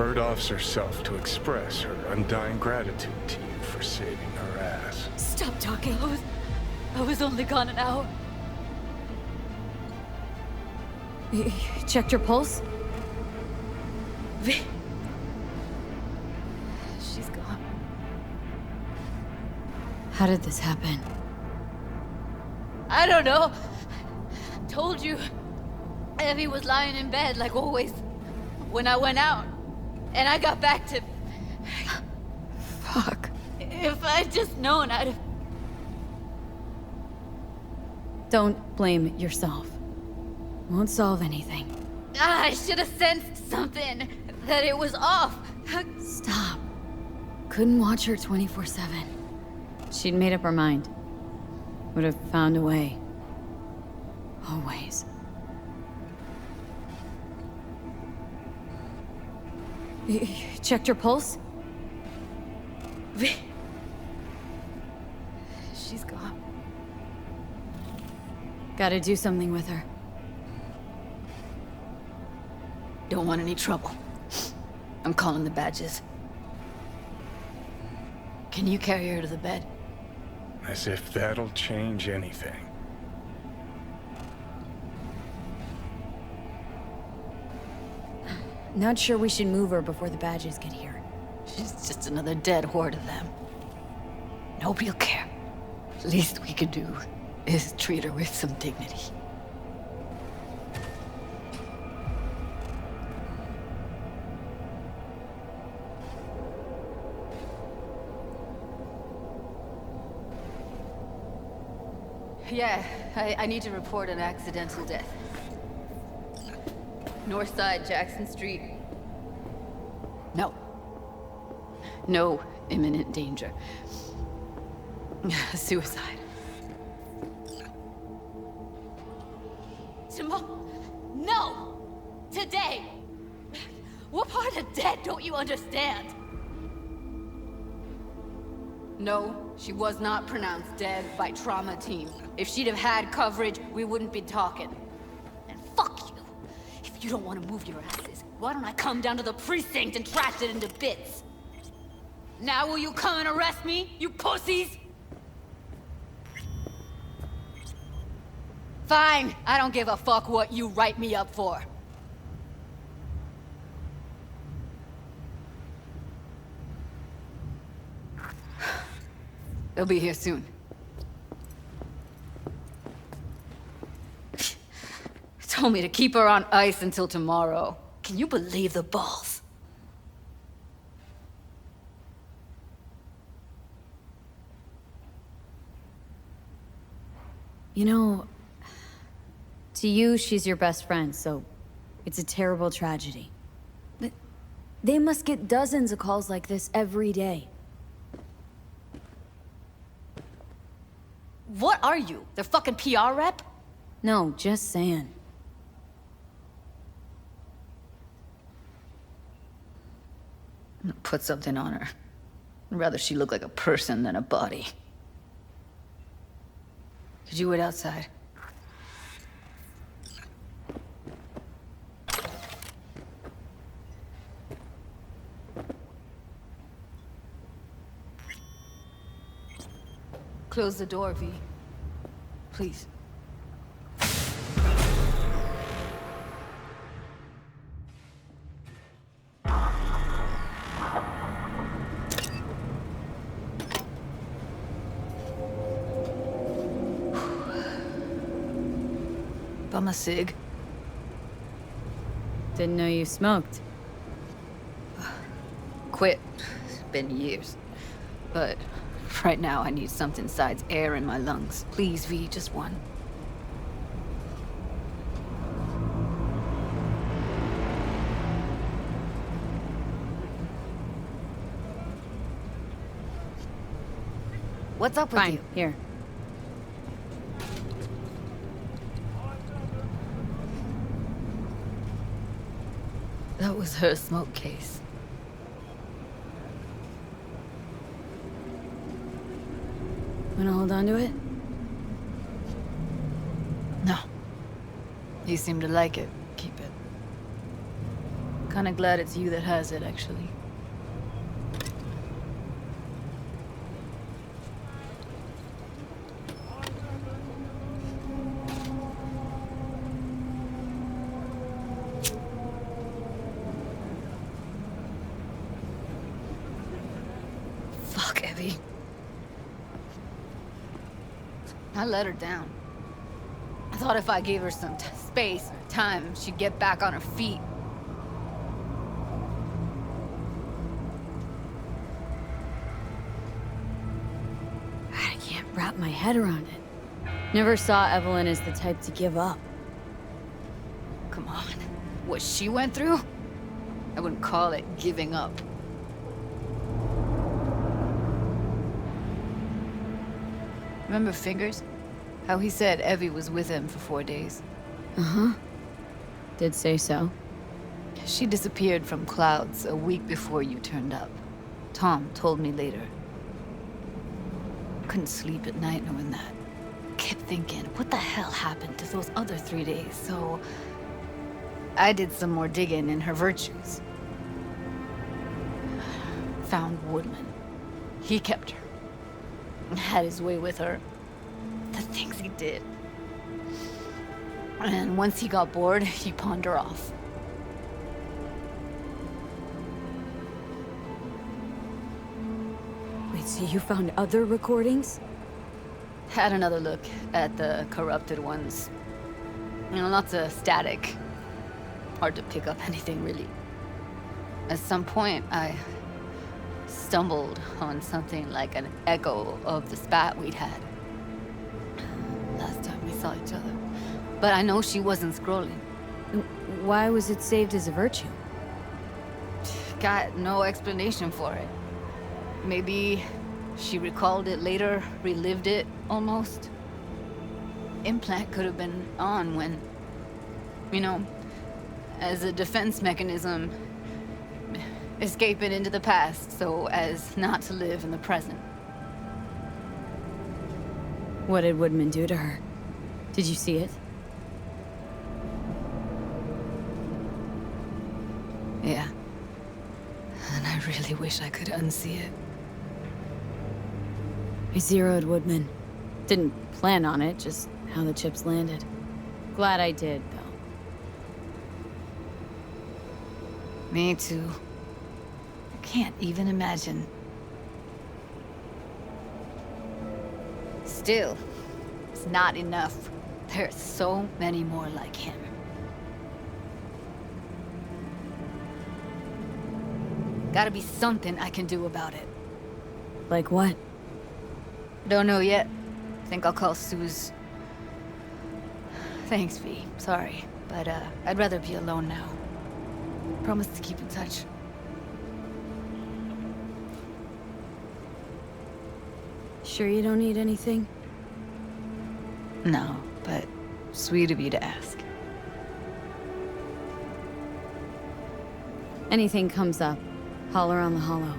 Bird offs herself to express her undying gratitude to you for saving her ass. Stop talking. I was only gone an hour. You checked your pulse? She's gone. How did this happen? I don't know. Told you. Evie was lying in bed like always when I went out. And I got back to... Fuck. If I'd just known, I'd have... Don't blame yourself. Won't solve anything. I should have sensed something. That it was off. Stop. Couldn't watch her 24/7. She'd made up her mind. Would have found a way. Always. You checked your pulse? She's gone. Gotta do something with her. Don't want any trouble. I'm calling the badges. Can you carry her to the bed? As if that'll change anything. Not sure we should move her before the badges get here. She's just another dead whore to them. Nobody'll care. Least we could do is treat her with some dignity. Yeah, I need to report an accidental death. North side, Jackson Street. No. No imminent danger. Suicide. Tomorrow? No! Today! What part of dead don't you understand? No, she was not pronounced dead by trauma team. If she'd have had coverage, we wouldn't be talking. And fuck you! If you don't want to move your asses, why don't I come down to the precinct and trash it into bits? Now will you come and arrest me, you pussies? Fine, I don't give a fuck what you write me up for. They'll be here soon. Told me to keep her on ice until tomorrow. Can you believe the balls? You know, to you, she's your best friend, so it's a terrible tragedy. But they must get dozens of calls like this every day. What are you? Their fucking PR rep? No, just saying. I'm gonna put something on her. I'd rather she look like a person than a body. Could you wait outside? Close the door, V. Please. Bum a cig. Didn't know you smoked. Quit. It's been years. But right now I need something besides air in my lungs. Please, V, just one. What's up with you? Here. That was her smoke case. Wanna hold on to it? No. You seem to like it. Keep it. Kinda glad it's you that has it, actually. Fuck, Evie. I let her down. I thought if I gave her some space or time, she'd get back on her feet. I can't wrap my head around it. Never saw Evelyn as the type to give up. Come on. What she went through? I wouldn't call it giving up. Remember Fingers? How he said Evie was with him for 4 days. Uh-huh. Did say so. She disappeared from Clouds a week before you turned up. Tom told me later. Couldn't sleep at night knowing that. Kept thinking, what the hell happened to those other 3 days? So I did some more digging in her virtues. Found Woodman. He kept her. Had his way with her. The things he did. And once he got bored, he pawned her off. Wait, so you found other recordings? Had another look at the corrupted ones. You know, lots of static. Hard to pick up anything, really. At some point, I stumbled on something like an echo of the spat we'd had. Last time we saw each other. But I know she wasn't scrolling. Why was it saved as a virtue? Got no explanation for it. Maybe she recalled it later, relived it, almost. Implant could have been on when, you know, as a defense mechanism, escaping into the past so as not to live in the present. What did Woodman do to her? Did you see it? Yeah. And I really wish I could unsee it. I zeroed Woodman. Didn't plan on it, just how the chips landed. Glad I did, though. Me too. I can't even imagine. Still, it's not enough. There's so many more like him. Gotta be something I can do about it. Like what? Don't know yet. Think I'll call Suze. Thanks, V. Sorry, but I'd rather be alone now. Promise to keep in touch. Sure you don't need anything? No, but sweet of you to ask. Anything comes up, holler on the hollow.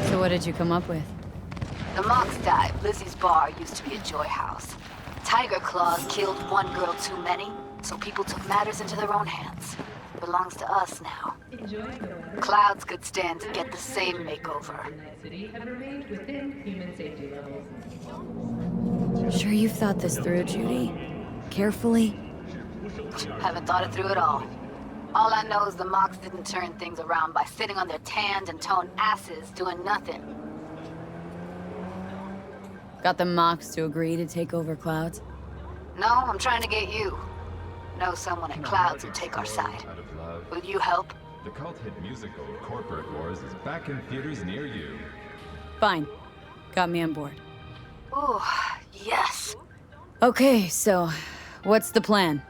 So what did you come up with? The monks died. Lizzie's bar used to be a joy house. Tiger Claws killed one girl too many, so people took matters into their own hands. Belongs to us now. Clouds could stand to get the same makeover. Sure you've thought this through, Judy? Carefully? Haven't thought it through at all. All I know is the Mox didn't turn things around by sitting on their tanned and toned asses doing nothing. Got the Mox to agree to take over Clouds? No, I'm trying to get you. Know someone at Clouds who'll take our side. Will you help? The cult hit musical Corporate Wars is back in theaters near you. Fine. Got me on board. Ooh, yes. Okay, so what's the plan?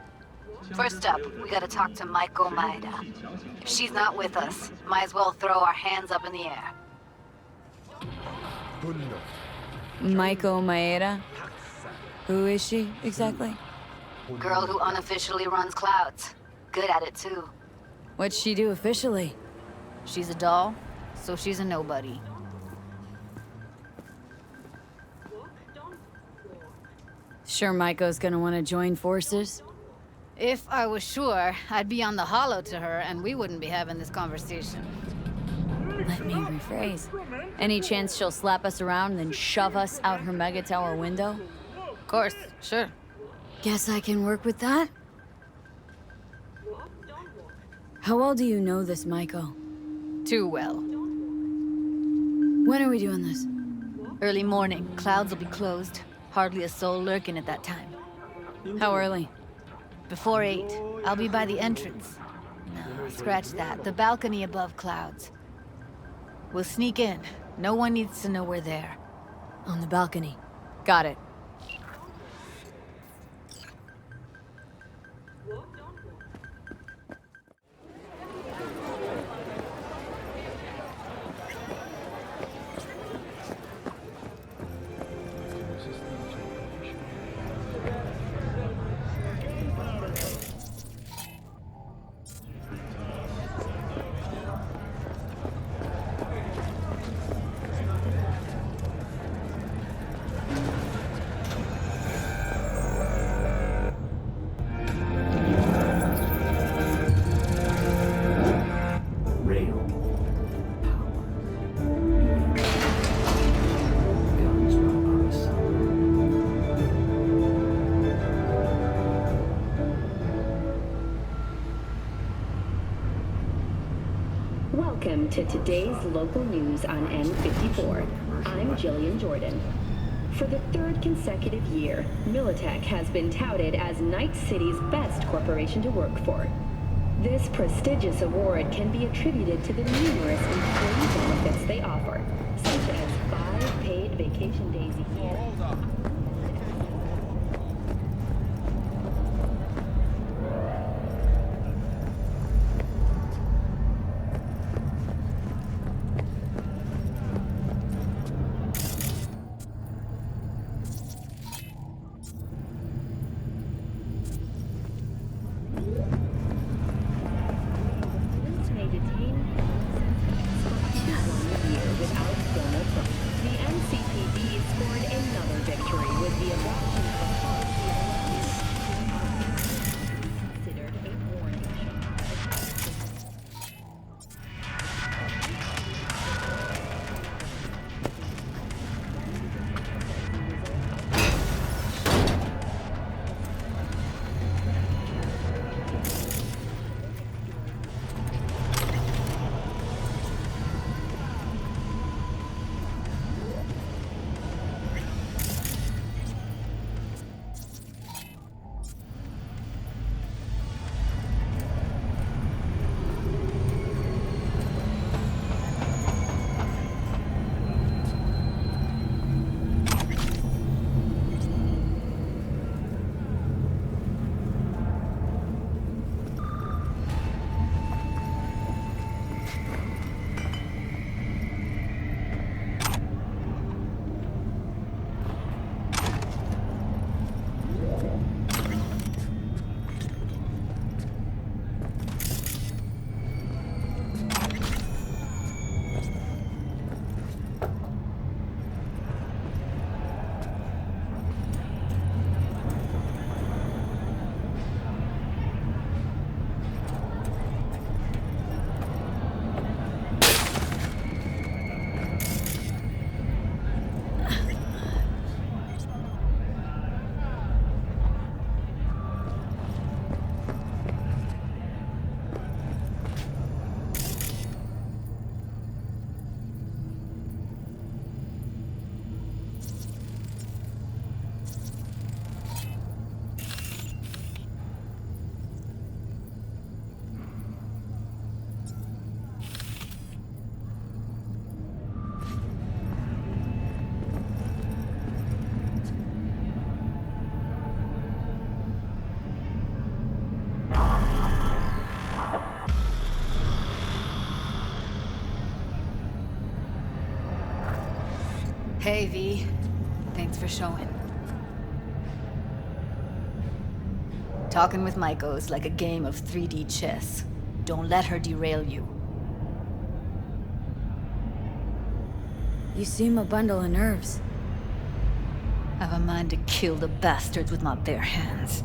First up, we gotta talk to Maiko Maeda. If she's not with us, might as well throw our hands up in the air. Maiko Maeda? Who is she, exactly? Girl who unofficially runs Clouds. Good at it, too. What'd she do officially? She's a doll, so she's a nobody. Sure Maiko's gonna want to join forces? If I was sure, I'd be on the hollow to her and we wouldn't be having this conversation. Let me rephrase. Any chance she'll slap us around and then shove us out her mega tower window? Of course, sure. Guess I can work with that? How well do you know this Maiko? Too well. When are we doing this? Early morning, Clouds will be closed. Hardly a soul lurking at that time. How early? Before 8, I'll be by the entrance. No, scratch that. The balcony above Clouds. We'll sneak in. No one needs to know we're there. On the balcony. Got it. Welcome to today's local news on N54. I'm Jillian Jordan. For the third consecutive year, Militech has been touted as Night City's best corporation to work for. This prestigious award can be attributed to the numerous employee benefits they offer, such as 5 paid vacation days a year. Hey, V. Thanks for showing. Talking with Maiko is like a game of 3D chess. Don't let her derail you. You seem a bundle of nerves. I've a mind to kill the bastards with my bare hands.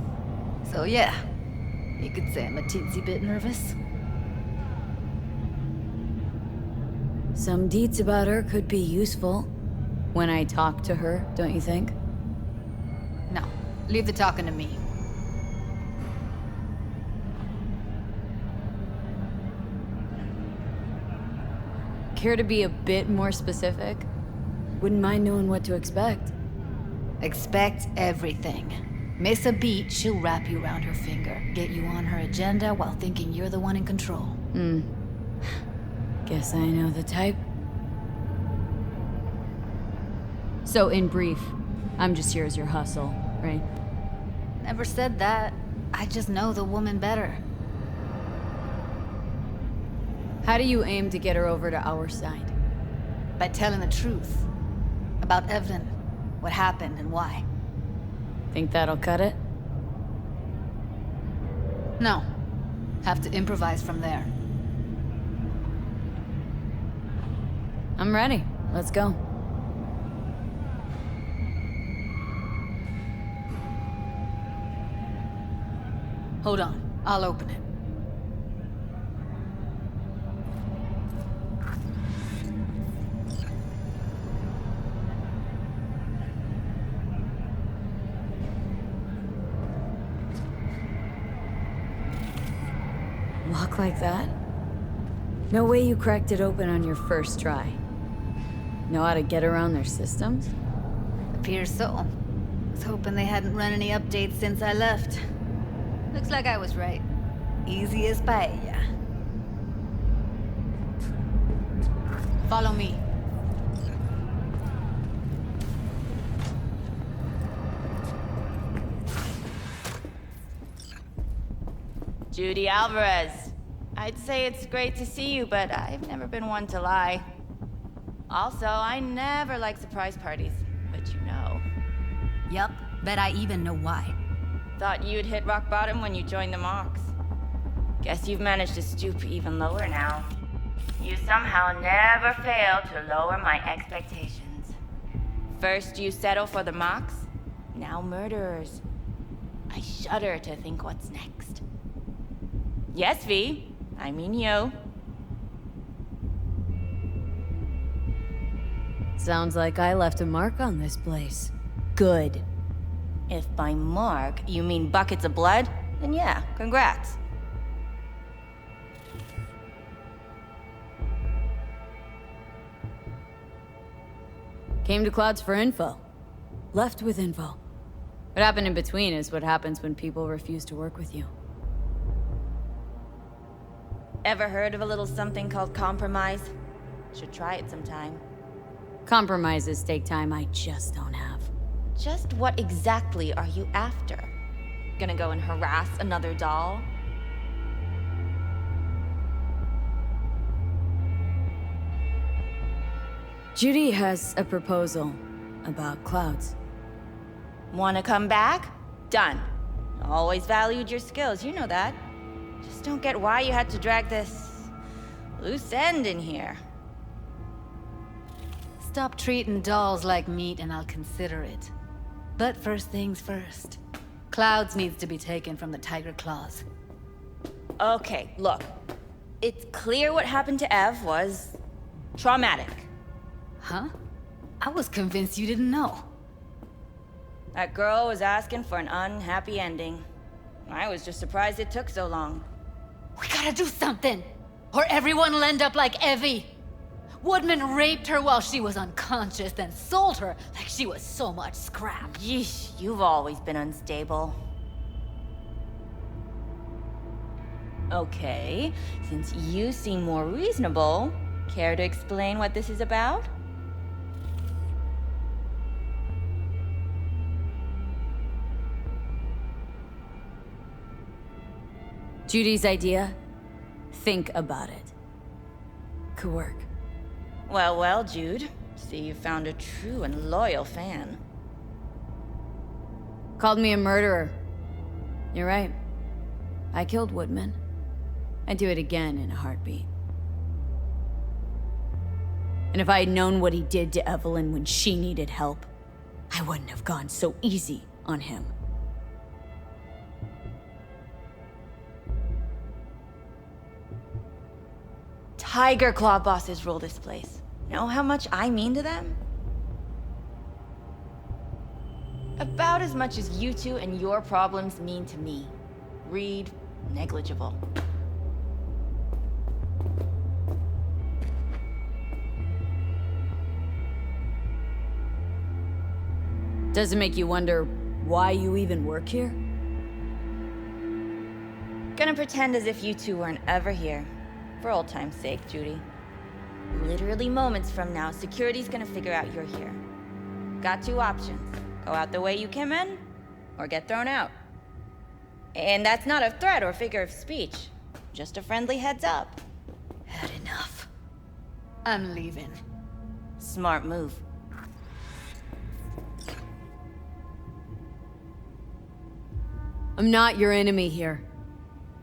So yeah, you could say I'm a teensy bit nervous. Some deeds about her could be useful. When I talk to her, don't you think? No, leave the talking to me. Care to be a bit more specific? Wouldn't mind knowing what to expect. Expect everything. Miss a beat, she'll wrap you around her finger, get you on her agenda while thinking you're the one in control. Guess I know the type. So in brief, I'm just here as your hustle, right? Never said that. I just know the woman better. How do you aim to get her over to our side? By telling the truth. About Evelyn, what happened and why. Think that'll cut it? No. Have to improvise from there. I'm ready. Let's go. Hold on, I'll open it. Lock like that? No way you cracked it open on your first try. Know how to get around their systems? Appears so. Was hoping they hadn't run any updates since I left. Looks like I was right. Easy as paella. Follow me. Judy Alvarez. I'd say it's great to see you, but I've never been one to lie. Also, I never like surprise parties, but you know. Yup, bet I even know why. Thought you'd hit rock bottom when you joined the Mox. Guess you've managed to stoop even lower now. You somehow never fail to lower my expectations. First you settle for the Mox, now murderers. I shudder to think what's next. Yes, V. I mean you. Sounds like I left a mark on this place. Good. If by mark you mean buckets of blood, then yeah, congrats. Came to Clouds for info. Left with info. What happened in between is what happens when people refuse to work with you. Ever heard of a little something called compromise? Should try it sometime. Compromises take time I just don't have. Just what exactly are you after? Gonna go and harass another doll? Judy has a proposal about Clouds. Wanna come back? Done. Always valued your skills, you know that. Just don't get why you had to drag this loose end in here. Stop treating dolls like meat and I'll consider it. But first things first. Clouds needs to be taken from the Tiger Claws. Okay, look. It's clear what happened to Ev was traumatic. Huh? I was convinced you didn't know. That girl was asking for an unhappy ending. I was just surprised it took so long. We gotta do something! Or everyone will end up like Evie! Woodman raped her while she was unconscious, then sold her like she was so much scrap. Yeesh, you've always been unstable. Okay, since you seem more reasonable, care to explain what this is about? Judy's idea? Think about it. Could work. Well, well, Jude. See, you found a true and loyal fan. Called me a murderer. You're right. I killed Woodman. I'd do it again in a heartbeat. And if I had known what he did to Evelyn when she needed help, I wouldn't have gone so easy on him. Tiger Claw bosses rule this place. Know how much I mean to them? About as much as you two and your problems mean to me. Read negligible. Does it make you wonder why you even work here? Gonna pretend as if you two weren't ever here. For old time's sake, Judy. Literally moments from now, security's gonna figure out you're here. Got two options. Go out the way you came in, or get thrown out. And that's not a threat or figure of speech. Just a friendly heads up. Had enough. I'm leaving. Smart move. I'm not your enemy here.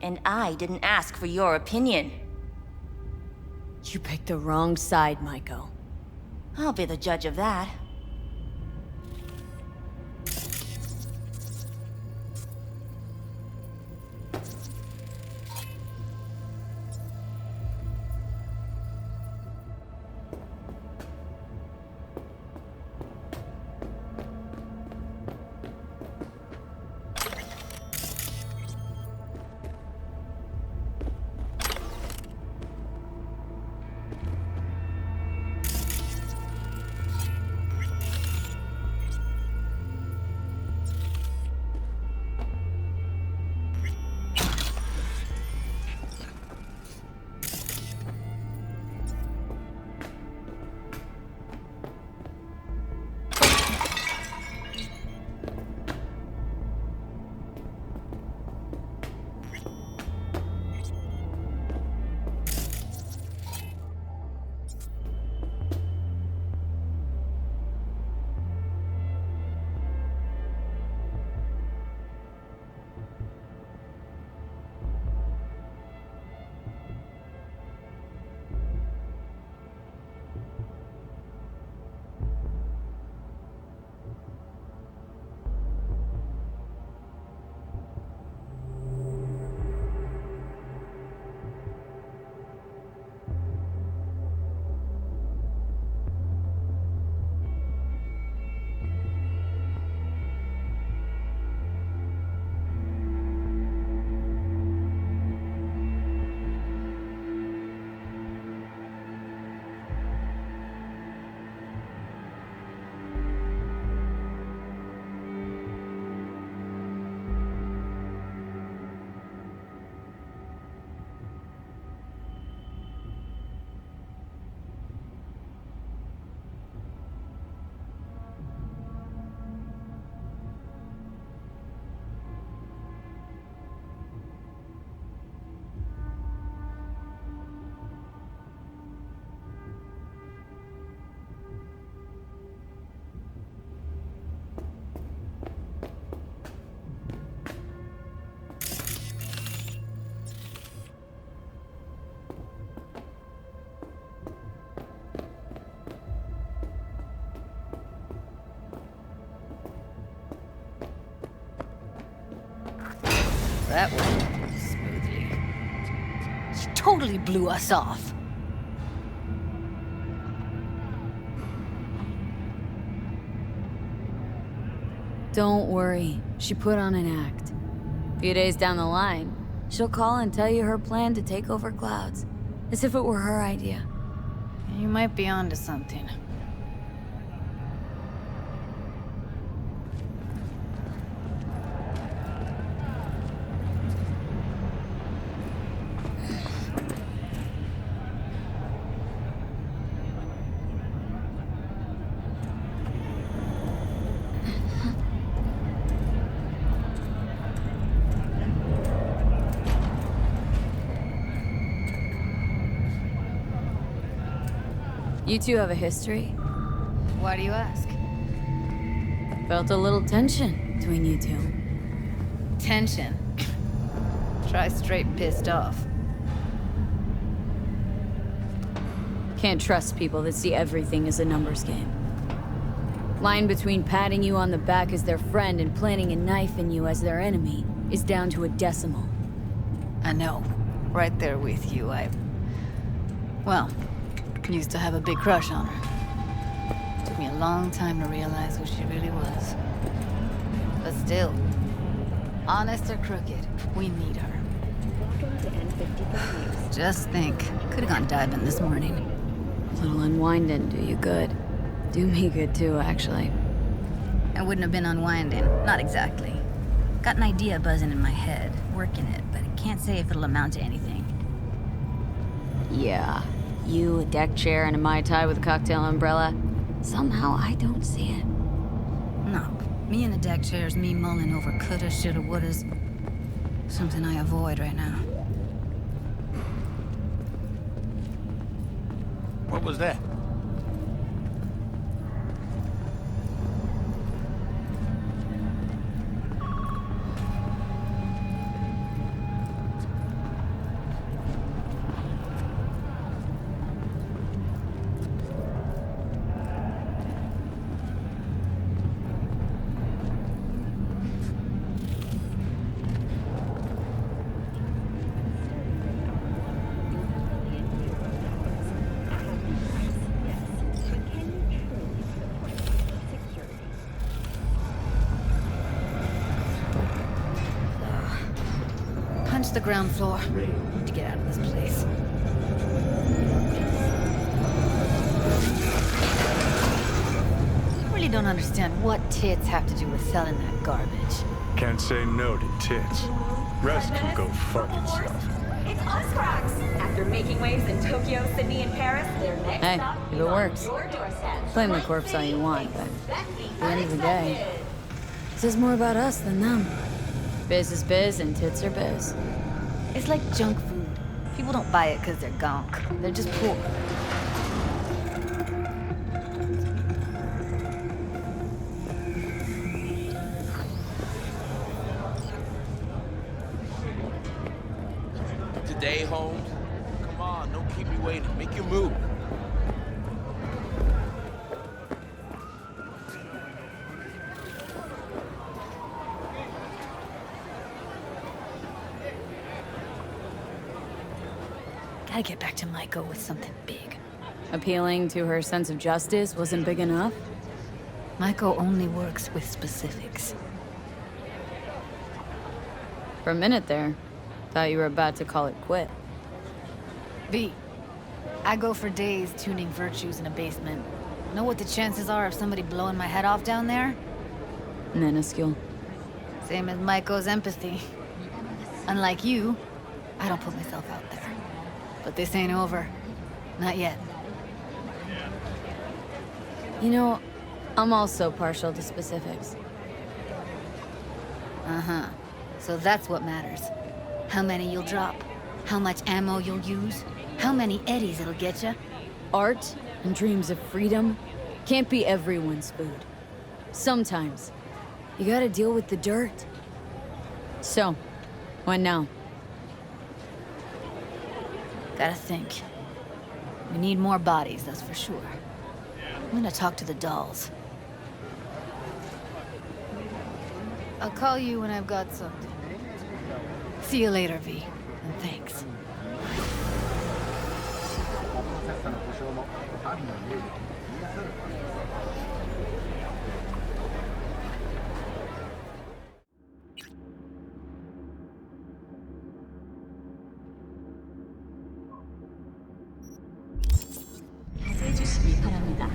And I didn't ask for your opinion. You picked the wrong side, Maiko. I'll be the judge of that. That went smoothly. She totally blew us off. Don't worry, she put on an act. A few days down the line, she'll call and tell you her plan to take over Clouds, as if it were her idea. You might be onto something. You two have a history? Why do you ask? Felt a little tension between you two. Tension. Try straight pissed off. Can't trust people that see everything as a numbers game. Line between patting you on the back as their friend and planting a knife in you as their enemy is down to a decimal. I know. Right there with you. Well, used to have a big crush on her. Took me a long time to realize who she really was. But still, honest or crooked, we need her. Welcome to N54 News. Just think, could have gone diving this morning. A little unwinding do you good. Do me good too, actually. I wouldn't have been unwinding. Not exactly. Got an idea buzzing in my head, working it, but I can't say if it'll amount to anything. Yeah. You, a deck chair, and a Mai Tai with a cocktail umbrella. Somehow I don't see it. No. Me in the deck chairs, me mulling over coulda, shoulda, wouldas. Something I avoid right now. What was that? Punch the ground floor. Need to get out of this place. I really don't understand what tits have to do with selling that garbage. Can't say no to tits. Rest can go fuck itself. It's us, Crocs! After making waves in Tokyo, Sydney, and Paris, their next Hey, stop if is it on works. your doorstep. Blame the corpse all you want, but at the end of the day, it says more about us than them. Biz is biz and tits are biz. It's like junk food. People don't buy it because they're gonk. They're just poor. Today, Holmes? Come on, don't keep me waiting. Make your move. Gotta get back to Maiko with something big. Appealing to her sense of justice wasn't big enough? Maiko only works with specifics. For a minute there, thought you were about to call it quit. V, I go for days tuning virtues in a basement. Know what the chances are of somebody blowing my head off down there? Minuscule. Same as Maiko's empathy. Unlike you, I don't put myself out there. But this ain't over. Not yet. You know, I'm also partial to specifics. Uh-huh. So that's what matters. How many you'll drop. How much ammo you'll use. How many eddies it'll get you. Art and dreams of freedom can't be everyone's food. Sometimes, you gotta deal with the dirt. So, when now? Gotta think. We need more bodies, that's for sure. I'm gonna talk to the dolls. I'll call you when I've got something. See you later, V. And thanks. 해주시기 바랍니다.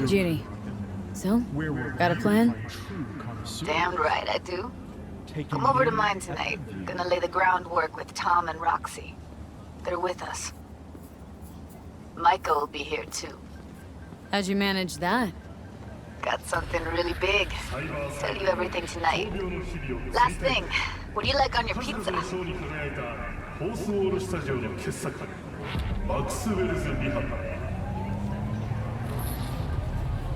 Judy. So? Got a plan? Damn right I do. Come over to mine tonight. Gonna lay the groundwork with Tom and Roxy. They're with us. Micah will be here too. How'd you manage that? Got something really big. Tell you everything tonight. Last thing, what do you like on your pizza?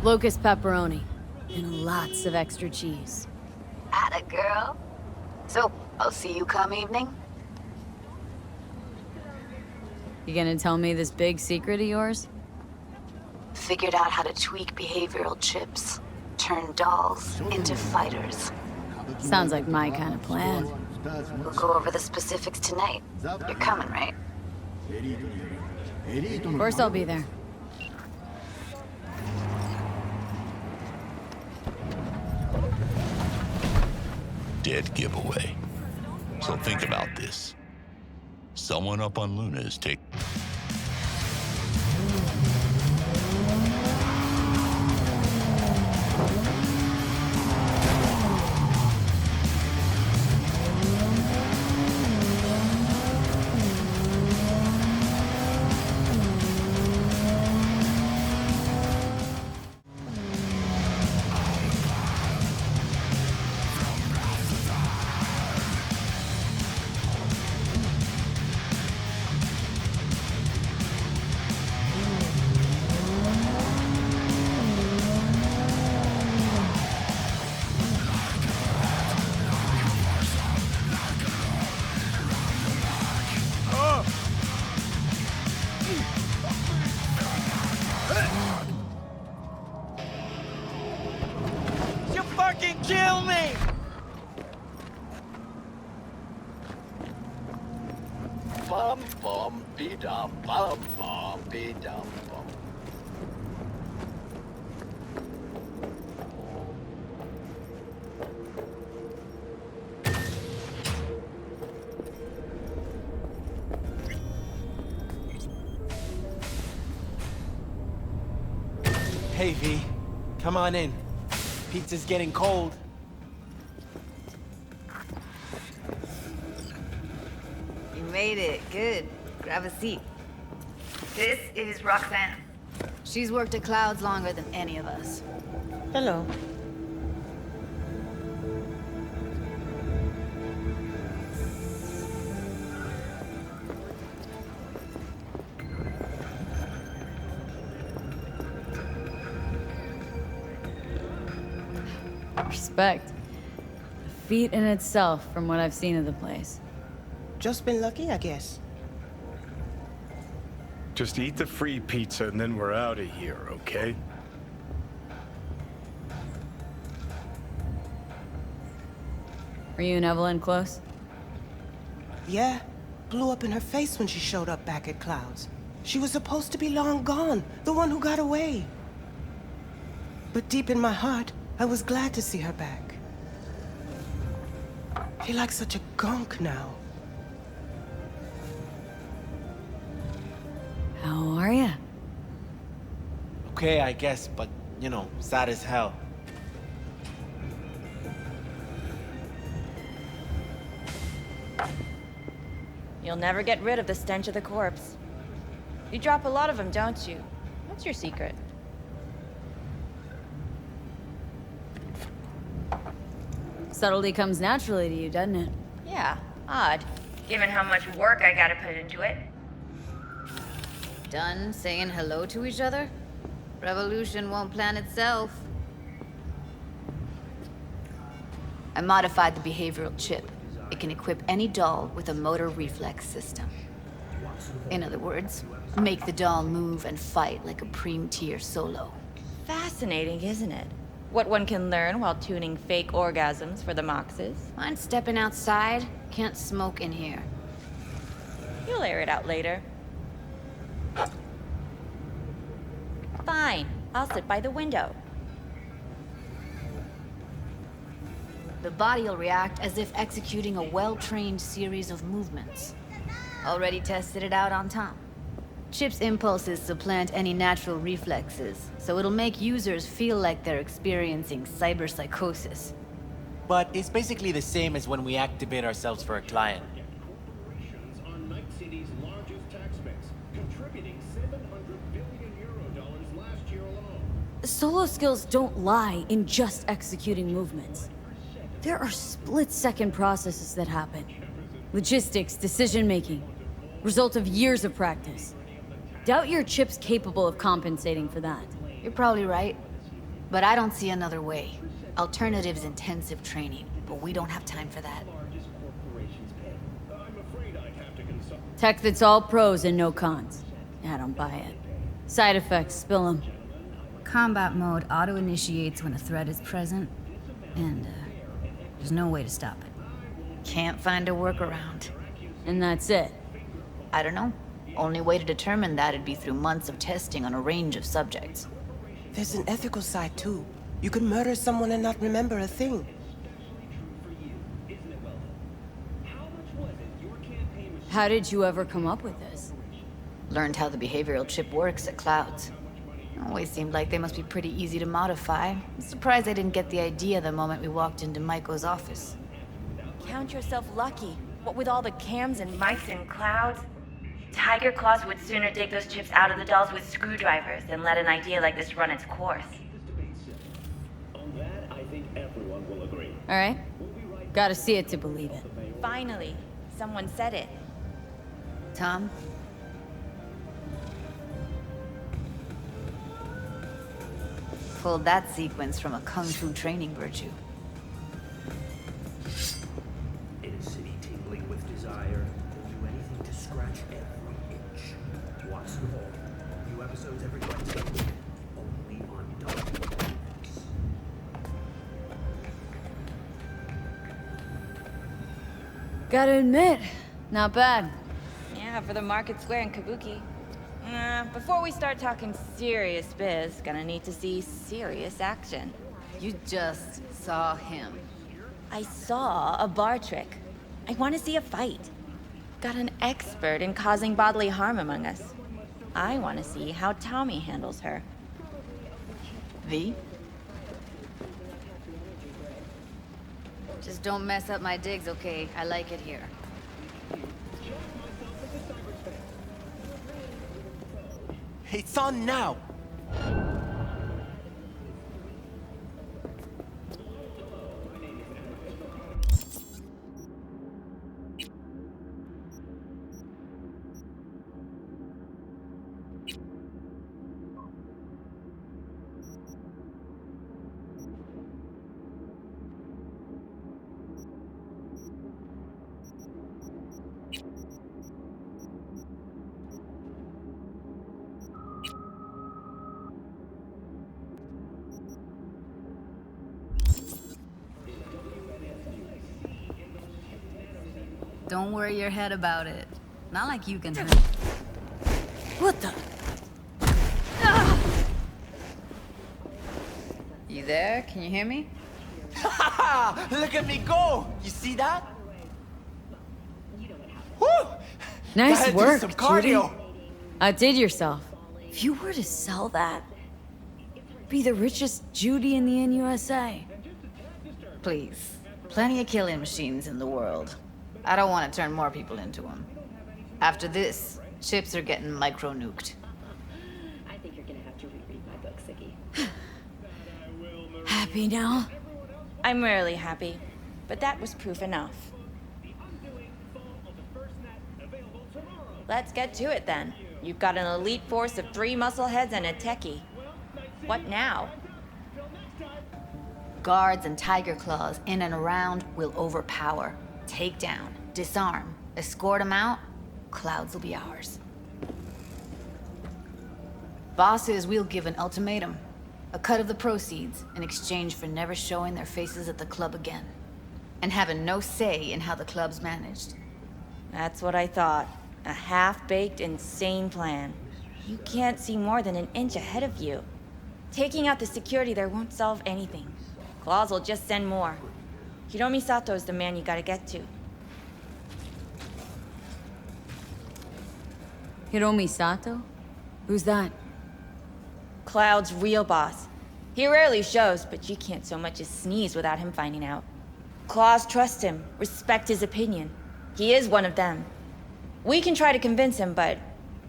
Locust pepperoni. And lots of extra cheese. Atta girl. So, I'll see you come evening? You gonna tell me this big secret of yours? Figured out how to tweak behavioral chips. Turn dolls into fighters. Sounds like my kind of plan. We'll go over the specifics tonight. You're coming, right? Of course I'll be there. Dead giveaway. So think about this. Someone up on Luna is taking... You fucking kill me! Bum bum be dum bum bum be dum bum. Hey, V. Come on in. Pizza's getting cold. You made it. Good. Grab a seat. This is Roxanne. She's worked at Clouds longer than any of us. Hello. Respect. A feat in itself from what I've seen of the place. Just been lucky, I guess. Just eat the free pizza and then we're out of here, okay? Were you and Evelyn close? Yeah, blew up in her face when she showed up back at Clouds. She was supposed to be long gone, the one who got away. But deep in my heart, I was glad to see her back. Feel like such a gunk now. How are ya? Okay, I guess, but, you know, sad as hell. You'll never get rid of the stench of the corpse. You drop a lot of them, don't you? What's your secret? Subtlety comes naturally to you, doesn't it? Yeah, odd. Given how much work I gotta put into it. Done saying hello to each other? Revolution won't plan itself. I modified the behavioral chip. It can equip any doll with a motor reflex system. In other words, make the doll move and fight like a Prime-tier solo. Fascinating, isn't it? What one can learn while tuning fake orgasms for the Moxes. Mind stepping outside? Can't smoke in here. You'll air it out later. Fine, I'll sit by the window. The body will react as if executing a well-trained series of movements. Already tested it out on Tom. Chip's impulses supplant any natural reflexes, so it'll make users feel like they're experiencing cyberpsychosis. But it's basically the same as when we activate ourselves for a client. Corporations on Night City's largest tax base, contributing $700 billion last year alone. Solo skills don't lie in just executing movements. There are split-second processes that happen. Logistics, decision-making, result of years of practice. Doubt your chip's capable of compensating for that. You're probably right. But I don't see another way. Alternative's intensive training, but we don't have time for that. Tech that's all pros and no cons. I don't buy it. Side effects, spill them. Combat mode auto-initiates when a threat is present, and there's no way to stop it. Can't find a workaround. And that's it. I don't know. Only way to determine that'd be through months of testing on a range of subjects. There's an ethical side, too. You could murder someone and not remember a thing. How did you ever come up with this? Learned how the behavioral chip works at Clouds. Always seemed like they must be pretty easy to modify. I'm surprised I didn't get the idea the moment we walked into Maiko's office. Count yourself lucky. What with all the cams and mics and Clouds? Tiger Claws would sooner take those chips out of the dolls with screwdrivers than let an idea like this run its course. On that, I think everyone will agree. All right. Gotta see it to believe it. Finally, someone said it. Tom? Pulled that sequence from a kung fu training virtue. In a city tingling with desire, they'll do anything to scratch every itch. Watch them all. New episodes every Wednesday. Only on Talkin Bout. Gotta admit, not bad. Yeah, for the Market Square in Kabuki. Before we start talking serious biz, gonna need to see serious action. You just saw him. I saw a bar trick. I want to see a fight. Got an expert in causing bodily harm among us. I want to see how Tommy handles her. V? Just don't mess up my digs, okay? I like it here. It's on now! Don't worry your head about it. Not like you can hurt. What the? You there? Can you hear me? Look at me go! You see that? Woo! Nice Gotta do work, some cardio. Judy. Outdid yourself. If you were to sell that, be the richest Judy in the NUSA. Please. Plenty of killing machines in the world. I don't want to turn more people into them. After this, chips are getting micro-nuked. I think you're gonna have to reread my book, Siggy. Happy now? I'm rarely happy, but that was proof enough. Let's get to it then. You've got an elite force of 3 muscleheads and a techie. What now? Guards and Tiger Claws in and around will overpower. Take down, disarm, escort them out. Clouds will be ours. Bosses, we'll give an ultimatum. A cut of the proceeds in exchange for never showing their faces at the club again. And having no say in how the club's managed. That's what I thought. A half-baked, insane plan. You can't see more than an inch ahead of you. Taking out the security there won't solve anything. Claws will just send more. Hiromi Sato's the man you gotta get to. Hiromi Sato? Who's that? Cloud's real boss. He rarely shows, but you can't so much as sneeze without him finding out. Claws trust him, respect his opinion. He is one of them. We can try to convince him, but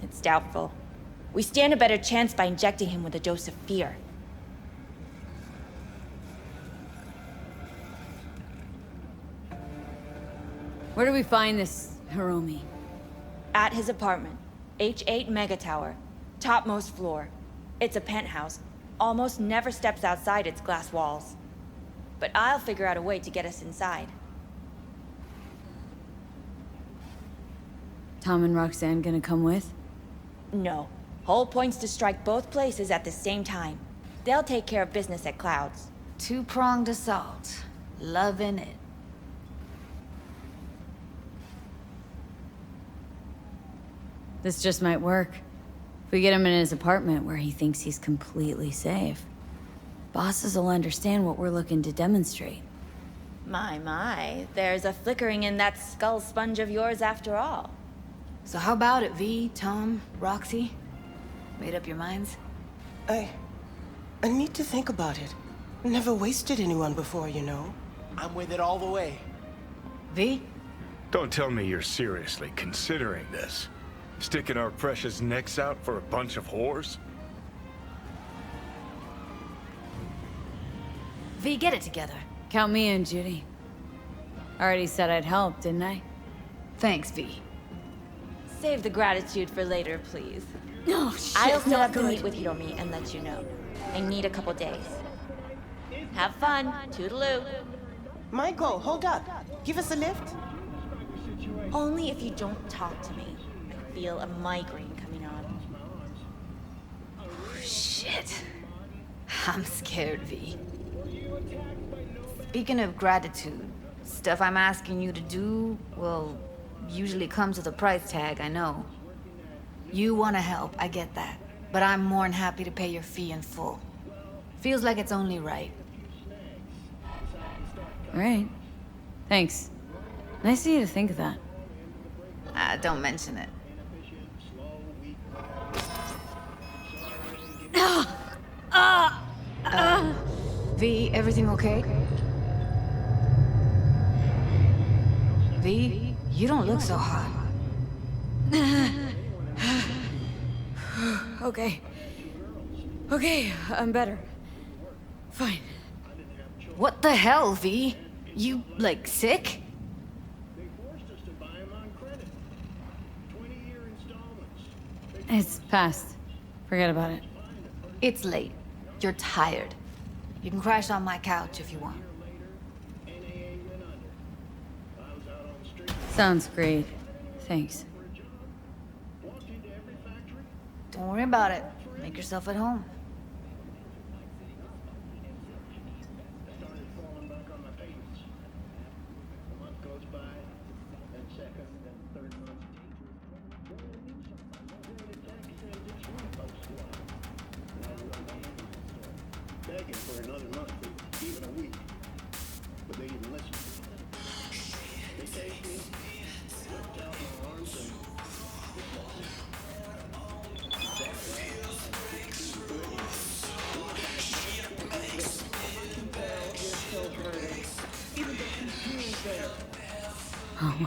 it's doubtful. We stand a better chance by injecting him with a dose of fear. Where do we find this Hiromi? At his apartment. H8 Mega Tower. Topmost floor. It's a penthouse. Almost never steps outside its glass walls. But I'll figure out a way to get us inside. Tom and Roxanne gonna come with? No. Whole point's to strike both places at the same time. They'll take care of business at Clouds. Two-pronged assault. Loving it. This just might work. If we get him in his apartment where he thinks he's completely safe, bosses will understand what we're looking to demonstrate. My, there's a flickering in that skull sponge of yours after all. So how about it, V, Tom, Roxy? Made up your minds? I need to think about it. Never wasted anyone before, you know. I'm with it all the way. V? Don't tell me you're seriously considering this. Sticking our precious necks out for a bunch of whores? V, get it together. Count me in, Judy. Already said I'd help, didn't I? Thanks, V. Save the gratitude for later, please. No, shit, I'll still not have to good. meet with Hiromi and let you know. I need a couple days. Have fun. Toodaloo. Michael, hold up. Give us a lift. Only if you don't talk to me. I feel a migraine coming on. Shit. I'm scared, V. Speaking of gratitude, stuff I'm asking you to do, well, usually comes with a price tag, I know. You want to help, I get that. But I'm more than happy to pay your fee in full. Feels like it's only right. All right. Thanks. Nice of you to think of that. Don't mention it. V, everything okay? V, you don't look so hot. Okay. Okay, I'm better. Fine. What the hell, V? You, like, sick? It's past. Forget about it. It's late. You're tired. You can crash on my couch if you want. Sounds great. Thanks. Don't worry about it. Make yourself at home.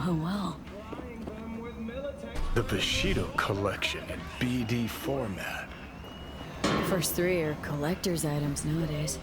Oh, well. The Bushido collection in BD format. First three are collector's items nowadays.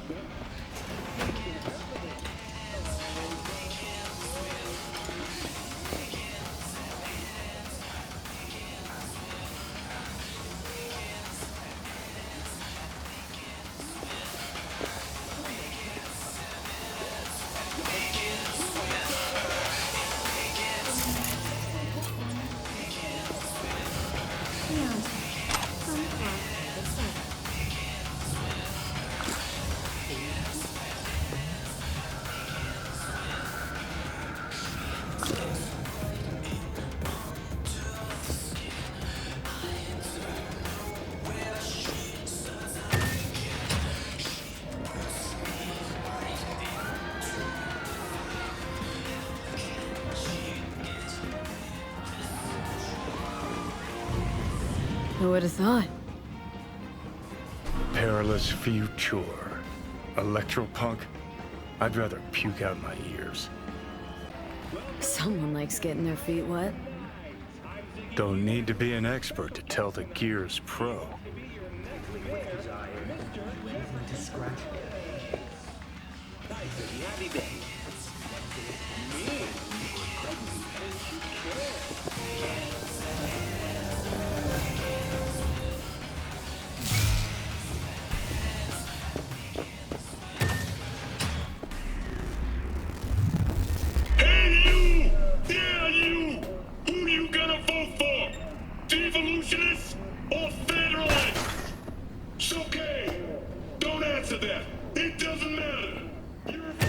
Who would have thought? Perilous future. Electropunk? I'd rather puke out my ears. Someone likes getting their feet wet. Don't need to be an expert to tell the Gears pro. socialists or federalists? It's okay. Don't answer that. It doesn't matter. You're